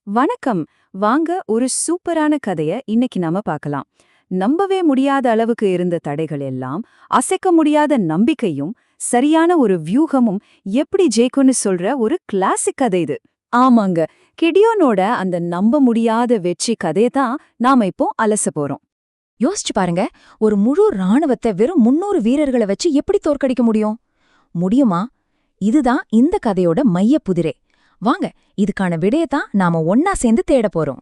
வணக்கம். வாங்க ஒரு சூப்பரான கதைய இன்னைக்கு நாம பார்க்கலாம். நம்பவே முடியாத அளவுக்கு இருந்த தடைகள் எல்லாம் அசைக்க முடியாத நம்பிக்கையும் சரியான ஒரு வியூகமும் எப்படி ஜெயிக்கும்னு சொல்ற ஒரு கிளாசிக் கதை இது. ஆமாங்க, கிடியோனோட அந்த நம்ப முடியாத வெற்றி கதையை தான் நாம இப்போ அலச போறோம். யோசிச்சு பாருங்க, ஒரு முழு ராணுவத்தை வெறும் 300 வீரர்களை வச்சு எப்படி தோற்கடிக்க முடியும்? முடியுமா? இதுதான் இந்த கதையோட மையப்புதிரே. வாங்க, இதுக்கான விடையத்தான் நாம ஒன்னா சேர்ந்து தேட போறோம்.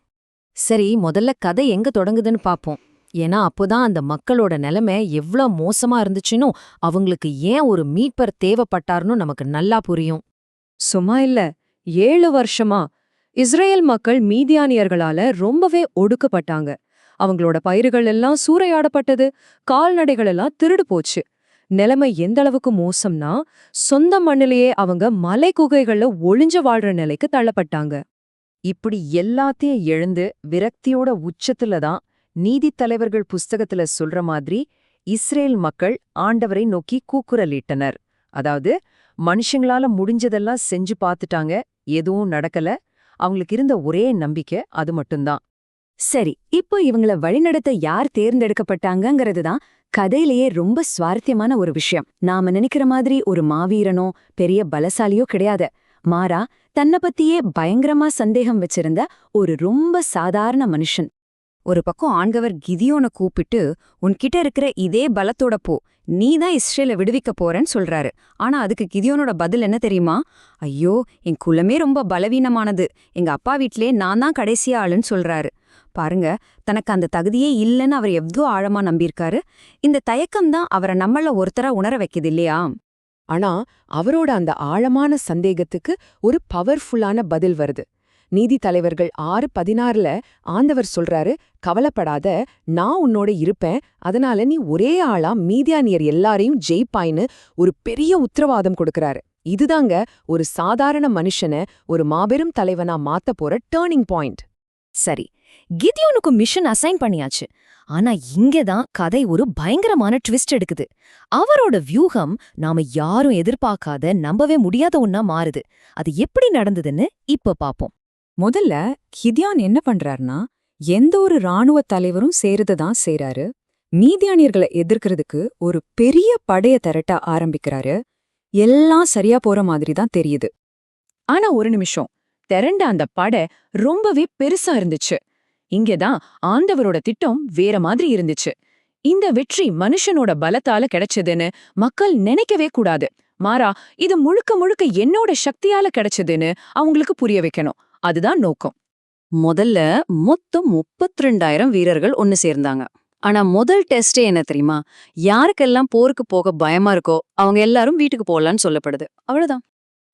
சரி, முதல்ல கதை எங்க தொடங்குதுன்னு பாப்போம். ஏன்னா அப்போதான் அந்த மக்களோட நிலைமை எவ்ளோ மோசமா இருந்துச்சுன்னு, அவங்களுக்கு ஏன் ஒரு மீட்பர் தேவைப்பட்டார்னு நமக்கு நல்லா புரியும். சும்மா இல்ல, 7 வருஷமா இஸ்ரேல் மக்கள் மீதியானியர்களால ரொம்பவே ஒடுக்கப்பட்டாங்க. அவங்களோட பயிர்கள் எல்லாம் சூறையாடப்பட்டது, கால்நடைகள் எல்லாம் திருடு போச்சு. நிலைமை எந்த அளவுக்கு மோசம்னா, சொந்த மண்ணிலேயே அவங்க மலை குகைகள்ல ஒளிஞ்சு வாழ்ற நிலைக்கு தள்ளப்பட்டாங்க. இப்படி எல்லாத்தையும் எழுந்து விரக்தியோட உச்சத்துல தான் நீதித்தலைவர்கள் புஸ்தகத்துல சொல்ற மாதிரி இஸ்ரேல் மக்கள் ஆண்டவரை நோக்கி கூக்குரலிட்டனர். அதாவது, மனுஷங்களால முடிஞ்சதெல்லாம் செஞ்சு பார்த்துட்டாங்க, எதுவும் நடக்கல. அவங்களுக்கு இருந்த ஒரே நம்பிக்கை அது மட்டும்தான். சரி, இப்போ இவங்கள வழிநடத்த யார் தேர்ந்தெடுக்கப்பட்டாங்கங்கிறது தான் கதையிலேயே ரொம்ப சுவாரஸ்யமான ஒரு விஷயம். நாம நினைக்கிற மாதிரி ஒரு மாவீரனோ பெரிய பலசாலியோ கிடையாது. மாறா, தன்னை பத்தியே பயங்கரமா சந்தேகம் வச்சிருந்த ஒரு ரொம்ப சாதாரண மனுஷன். ஒரு பக்கம் ஆண்டவர் கிதியோனை கூப்பிட்டு, உன்கிட்ட இருக்கிற இதே பலத்தோட போ, நீ தான் இஸ்ரேலை விடுவிக்க போறேன்னு சொல்றாரு. ஆனா அதுக்கு கிதியோனோட பதில் என்ன தெரியுமா? ஐயோ, என் குலமே ரொம்ப பலவீனமானது, எங்க அப்பா வீட்டிலே நான் தான் கடைசியா ஆளுன்னு சொல்றாரு. பாருங்க, தனக்கு அந்த தகுதியே இல்லைன்னு அவர் எவ்வளோ ஆழமா நம்பியிருக்காரு. இந்த தயக்கம் தான் அவரை நம்மள ஒருத்தரா உணர வைக்குது இல்லையா? ஆனா அவரோட அந்த ஆழமான சந்தேகத்துக்கு ஒரு பவர்ஃபுல்லான பதில் வருது. நீதித்தலைவர்கள் 6:16 ஆண்டவர் சொல்றாரு, கவலைப்படாத, நான் உன்னோட இருப்பேன், அதனால நீ ஒரே ஆளா மீதியானியர் எல்லாரையும் ஜெயிப்பாயின்னு ஒரு பெரிய உத்தரவாதம் கொடுக்கறாரு. இதுதாங்க ஒரு சாதாரண மனுஷனை ஒரு மாபெரும் தலைவனா மாத்த போற டேர்னிங் பாயிண்ட். சரி, கிதியோனுக்கு மிஷன் அசைன் பண்ணியாச்சு. ஆனா இங்கதான் கதை ஒரு பயங்கரமான ட்விஸ்ட் எடுக்குது. அவரோட வியூகம் நாம யாரும் எதிர்பார்க்காத, நம்பவே முடியாத ஒன்னா மாறுது. அது எப்படி நடந்ததுன்னு இப்ப பாப்போம். முதல்ல கிதியான் என்ன பண்றாருன்னா, எந்த ஒரு ராணுவ தலைவரும் சேருதான் செய்றாரு. மீதியானியர்களை எதிர்க்கிறதுக்கு ஒரு பெரிய படைய திரட்ட ஆரம்பிக்கிறாரு. எல்லாம் சரியா போற மாதிரி தான் தெரியுது. ஆனா ஒரு நிமிஷம், திரண்ட அந்த படை ரொம்பவே பெருசா இருந்துச்சு. இங்கதான் ஆண்டவரோட திட்டம் வேற மாதிரி இருந்துச்சு. இந்த வெற்றி மனுஷனோட பலத்தால கிடைச்சதுன்னு மக்கள் நினைக்கவே கூடாது. மாறா, இது முழுக்க முழுக்க என்னோட சக்தியால கிடைச்சதுன்னு அவங்களுக்கு புரிய வைக்கணும். அதுதான் நோக்கம். முதல்ல மொத்தம் 32,000 வீரர்கள் ஒன்னு சேர்ந்தாங்க. ஆனா முதல் டெஸ்டே என்ன தெரியுமா? யாருக்கெல்லாம் போருக்கு போக பயமா இருக்கோ அவங்க எல்லாரும் வீட்டுக்கு போகலான்னு சொல்லப்படுது. அவ்வளவுதான்.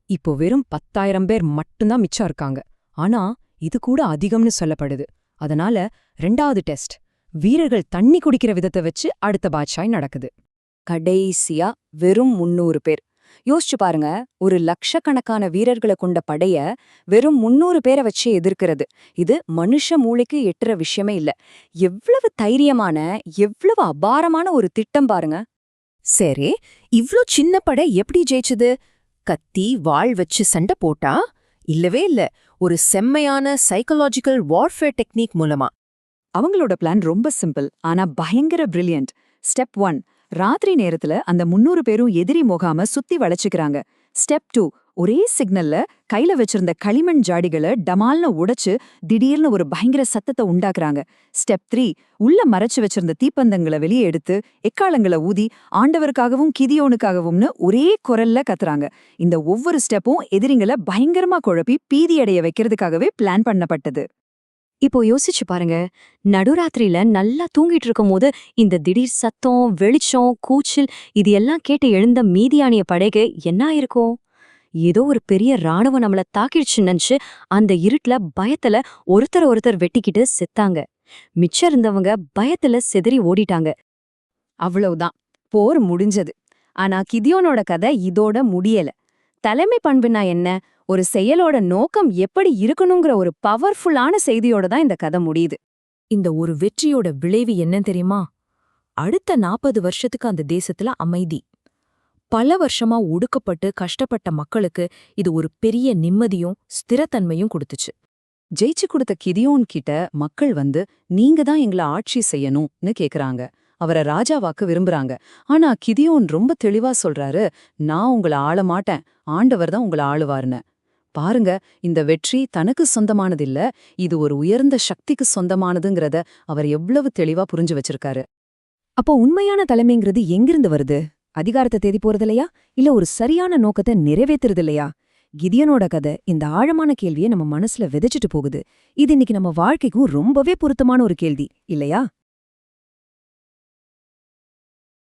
இப்போ வெறும் 10,000 பேர் மட்டும்தான் மிச்சம் இருக்காங்க. ஆனா இது கூட அதிகம்னு சொல்லப்படுது. அதனால 2வது டெஸ்ட், வீரர்கள் தண்ணி குடிக்கிற விதத்தை வச்சு அடுத்த பாட்சாய் நடக்குது. கடைசியா வெறும் 300 பேர். யோசிச்சு பாருங்க, ஒரு லட்சக்கணக்கான வீரர்களை கொண்ட படைய வெறும் 300 பேரை வச்சு எதிர்க்கிறது. இது மனுஷ மூளைக்கு எட்டுற விஷயமே இல்ல. எவ்வளவு தைரியமான, எவ்வளவு அபாரமான ஒரு திட்டம் பாருங்க. சரி, இவ்ளோ சின்ன படை எப்படி ஜெயிச்சது? கத்தி வாள் வச்சு சண்டை போட்டா? இல்லவே இல்ல, ஒரு செம்மையான சைக்கலாஜிக்கல் வார்ஃபேர் டெக்னிக் மூலமா. அவங்களோட பிளான் ரொம்ப சிம்பிள், ஆனா பயங்கர பிரில்லியன்ட். ஸ்டெப் 1, ராத்திரி நேரத்துல அந்த 300 பேரும் எதிரி முகாம சுத்தி வளைச்சுக்கிறாங்க. ஸ்டெப் 2, ஒரே சிக்னல்ல கையில வச்சிருந்த களிமண் ஜாடிகளை டமால்னு உடைச்சு திடீர்னு ஒரு பயங்கர சத்தத்தை உண்டாக்குறாங்க. ஸ்டெப் 3, உள்ள மறைச்சு வச்சிருந்த தீப்பந்தங்களை வெளியே எடுத்து எக்காலங்களை ஊதி ஆண்டவருக்காகவும் கிதியோனுக்காகவும்னு ஒரே குரல்ல கத்துறாங்க. இந்த ஒவ்வொரு ஸ்டெப்பும் எதிரிங்களை பயங்கரமா குழப்பி பீதியடைய வைக்கிறதுக்காகவே பிளான் பண்ணப்பட்டது. இப்போ யோசிச்சு பாருங்க, நடுராத்திரியில நல்லா தூங்கிட்டு இருக்கும்போது இந்த திடீர் சத்தம், வெளிச்சம், கூச்சல் இது எல்லாம் கேட்டு எழுந்த மீதியானிய படைக்கு என்ன ஆயிருக்கும்? ஏதோ ஒரு பெரிய ராணுவம் நம்மள தாக்கிடுச்சு நினைச்சு அந்த இருட்டுல பயத்துல ஒருத்தர் வெட்டிக்கிட்டு செத்தாங்க. மிச்சம் இருந்தவங்க பயத்துல சிதறி ஓடிட்டாங்க. அவ்வளவுதான், போர் முடிஞ்சது. ஆனா கிதியோனோட கதை இதோட முடியல. தலைமை பண்புனா என்ன, ஒரு செயலோட நோக்கம் எப்படி இருக்கணுங்கிற ஒரு பவர்ஃபுல்லான செய்தியோட தான் இந்த கதை முடியுது. இந்த ஒரு வெற்றியோட விளைவு என்ன தெரியுமா? அடுத்த 40 வருஷத்துக்கு அந்த தேசத்துல அமைதி. பல வருஷமா ஒடுக்கப்பட்டு கஷ்டப்பட்ட மக்களுக்கு இது ஒரு பெரிய நிம்மதியும் ஸ்திரத்தன்மையும் கொடுத்துச்சு. ஜெயிச்சு கொடுத்த கிதியோன் கிட்ட மக்கள் வந்து நீங்க தான் எங்களை ஆட்சி செய்யணும்னு கேக்குறாங்க. அவரை ராஜாவாக்க விரும்புறாங்க. ஆனா கிதியோன் ரொம்ப தெளிவா சொல்றாரு, நான் உங்கள ஆள மாட்டேன், ஆண்டவர் தான் உங்கள ஆளுவாருன்னு. பாருங்க, இந்த வெற்றி தனக்கு சொந்தமானதில்ல, இது ஒரு உயர்ந்த சக்திக்கு சொந்தமானதுங்கிறத அவர் எவ்வளவு தெளிவா புரிஞ்சு வச்சிருக்காரு. அப்போ உண்மையான தலைமைங்கிறது எங்கிருந்து வருது? அதிகாரத்தை தேடி போறதில்லையா, இல்ல ஒரு சரியான நோக்கத்தை நிறைவேத்துறது இல்லையா? கிதியனோட கதை இந்த ஆழமான கேள்வியை நம்ம மனசுல விதைச்சிட்டு போகுது. இது இன்னைக்கு நம்ம வாழ்க்கைக்கும் ரொம்பவே பொருத்தமான ஒரு கேள்வி இல்லையா?